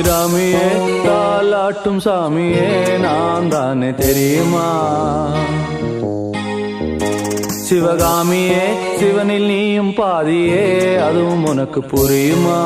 அபிராமியே தாலாட்டும் சாமியே நான் தானே தெரியுமா? சிவகாமியே சிவனில் நீயும் பாதியே அதுவும் உனக்கு புரியுமா?